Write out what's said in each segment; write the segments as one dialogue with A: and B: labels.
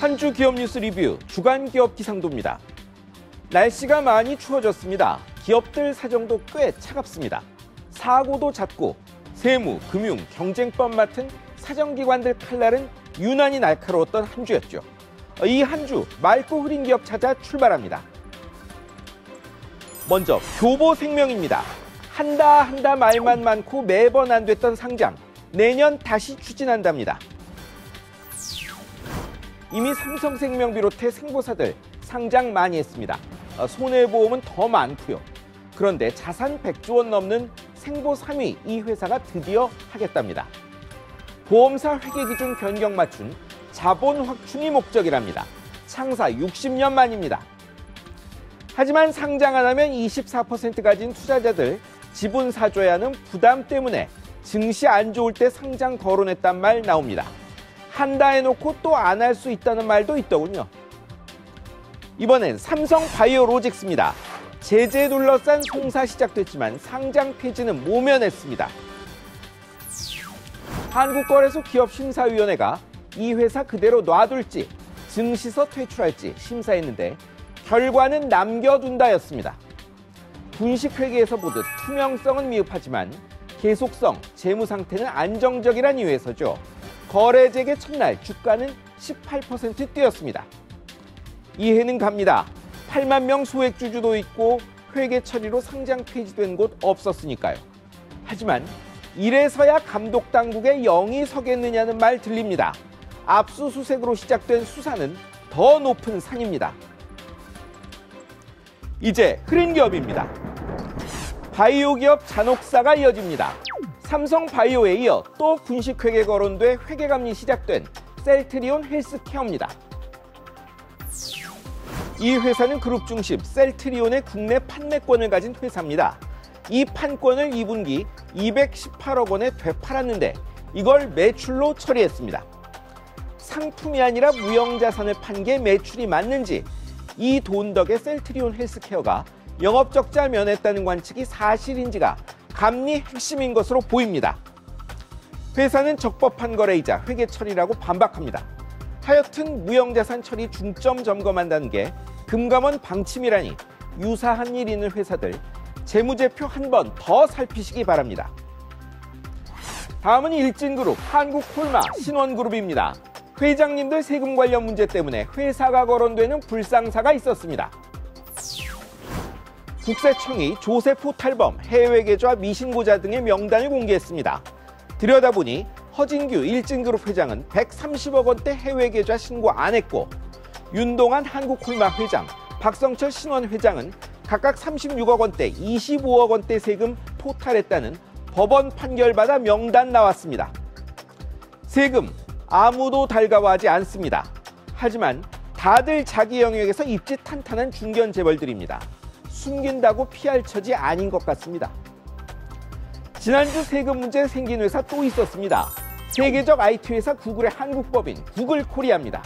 A: 한 주 기업 뉴스 리뷰 주간 기업 기상도입니다. 날씨가 많이 추워졌습니다. 기업들 사정도 꽤 차갑습니다. 사고도 잦고 세무, 금융, 경쟁법 맡은 사정기관들 칼날은 유난히 날카로웠던 한 주였죠. 이 한 주 맑고 흐린 기업 찾아 출발합니다. 먼저 교보생명입니다. 한다 말만 많고 매번 안 됐던 상장, 내년 다시 추진한답니다. 이미 삼성생명 비롯해 생보사들 상장 많이 했습니다. 손해보험은 더 많고요. 그런데 자산 100조 원 넘는 생보 3위 이 회사가 드디어 하겠답니다. 보험사 회계기준 변경 맞춘 자본 확충이 목적이랍니다. 창사 60년 만입니다. 하지만 상장 안 하면 24% 가진 투자자들 지분 사줘야 하는 부담 때문에 증시 안 좋을 때 상장 거론했단 말 나옵니다. 한다 해놓고 또 안 할 수 있다는 말도 있더군요. 이번엔 삼성바이오로직스입니다. 제재 둘러싼 송사 시작됐지만 상장 폐지는 모면했습니다. 한국거래소 기업심사위원회가 이 회사 그대로 놔둘지 증시서 퇴출할지 심사했는데 결과는 남겨둔다였습니다. 분식회계에서 보듯 투명성은 미흡하지만 계속성, 재무 상태는 안정적이란 이유에서죠. 거래 재개 첫날 주가는 18% 뛰었습니다. 이해는 갑니다. 8만 명 소액주주도 있고 회계 처리로 상장 폐지된 곳 없었으니까요. 하지만 이래서야 감독 당국에 영이 서겠느냐는 말 들립니다. 압수수색으로 시작된 수사는 더 높은 산입니다. 이제 흐린 기업입니다. 바이오 기업 잔혹사가 이어집니다. 삼성바이오에 이어 또 분식회계 거론돼 회계감리 시작된 셀트리온 헬스케어입니다. 이 회사는 그룹 중심 셀트리온의 국내 판매권을 가진 회사입니다. 이 판권을 2분기 218억 원에 되팔았는데 이걸 매출로 처리했습니다. 상품이 아니라 무형자산을 판 게 매출이 맞는지 이 돈 덕에 셀트리온 헬스케어가 영업적자 면했다는 관측이 사실인지가 감리 핵심인 것으로 보입니다. 회사는 적법한 거래이자 회계 처리라고 반박합니다. 하여튼 무형자산 처리 중점 점검한다는 게 금감원 방침이라니 유사한 일 있는 회사들 재무제표 한 번 더 살피시기 바랍니다. 다음은 일진그룹, 한국콜마, 신원그룹입니다. 회장님들 세금 관련 문제 때문에 회사가 거론되는 불상사가 있었습니다. 국세청이 조세포 탈범, 해외 계좌 미신고자 등의 명단을 공개했습니다. 들여다보니 허진규 일진그룹 회장은 130억 원대 해외 계좌 신고 안 했고 윤동한 한국콜마 회장, 박성철 신원 회장은 각각 36억 원대, 25억 원대 세금 토탈했다는 법원 판결받아 명단 나왔습니다. 세금 아무도 달가워하지 않습니다. 하지만 다들 자기 영역에서 입지 탄탄한 중견 재벌들입니다. 숨긴다고 피할 처지 아닌 것 같습니다. 지난주 세금 문제 생긴 회사 또 있었습니다. 세계적 IT 회사 구글의 한국법인 구글코리아입니다.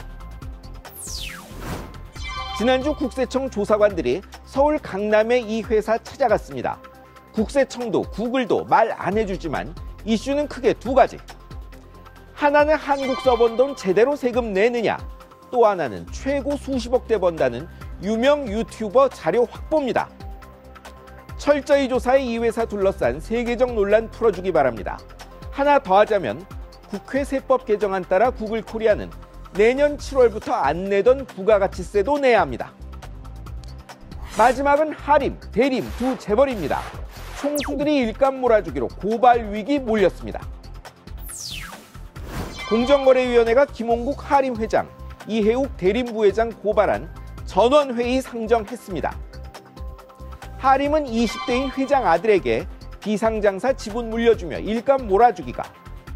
A: 지난주 국세청 조사관들이 서울 강남의 이 회사 찾아갔습니다. 국세청도 구글도 말 안 해주지만 이슈는 크게 두 가지. 하나는 한국 써본 돈 제대로 세금 내느냐, 또 하나는 최고 수십억대 번다는 유명 유튜버 자료 확보입니다. 철저히 조사해 이 회사 둘러싼 세계적 논란 풀어주기 바랍니다. 하나 더 하자면 국회 세법 개정안 따라 구글코리아는 내년 7월부터 안 내던 부가가치세도 내야 합니다. 마지막은 하림, 대림 두 재벌입니다. 총수들이 일감 몰아주기로 고발 위기 몰렸습니다. 공정거래위원회가 김홍국 하림 회장, 이해욱 대림 부회장 고발한 전원회의 상정했습니다. 하림은 20대인 회장 아들에게 비상장사 지분 물려주며 일감 몰아주기가,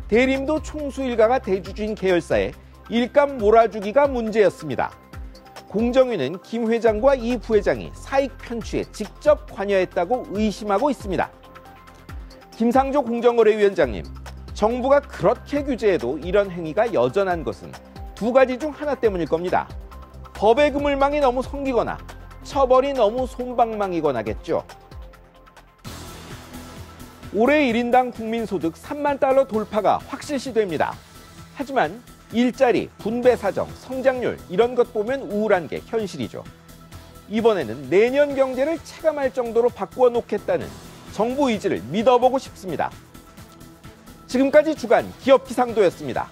A: 대림도 총수 일가가 대주주인 계열사에 일감 몰아주기가 문제였습니다. 공정위는 김 회장과 이 부회장이 사익 편취에 직접 관여했다고 의심하고 있습니다. 김상조 공정거래위원장님, 정부가 그렇게 규제해도 이런 행위가 여전한 것은 두 가지 중 하나 때문일 겁니다. 법의 그물망이 너무 성기거나 처벌이 너무 솜방망이거나겠죠. 올해 1인당 국민소득 3만 달러 돌파가 확실시됩니다. 하지만 일자리, 분배 사정, 성장률 이런 것 보면 우울한 게 현실이죠. 이번에는 내년 경제를 체감할 정도로 바꾸어 놓겠다는 정부 의지를 믿어보고 싶습니다. 지금까지 주간 기업 기상도였습니다.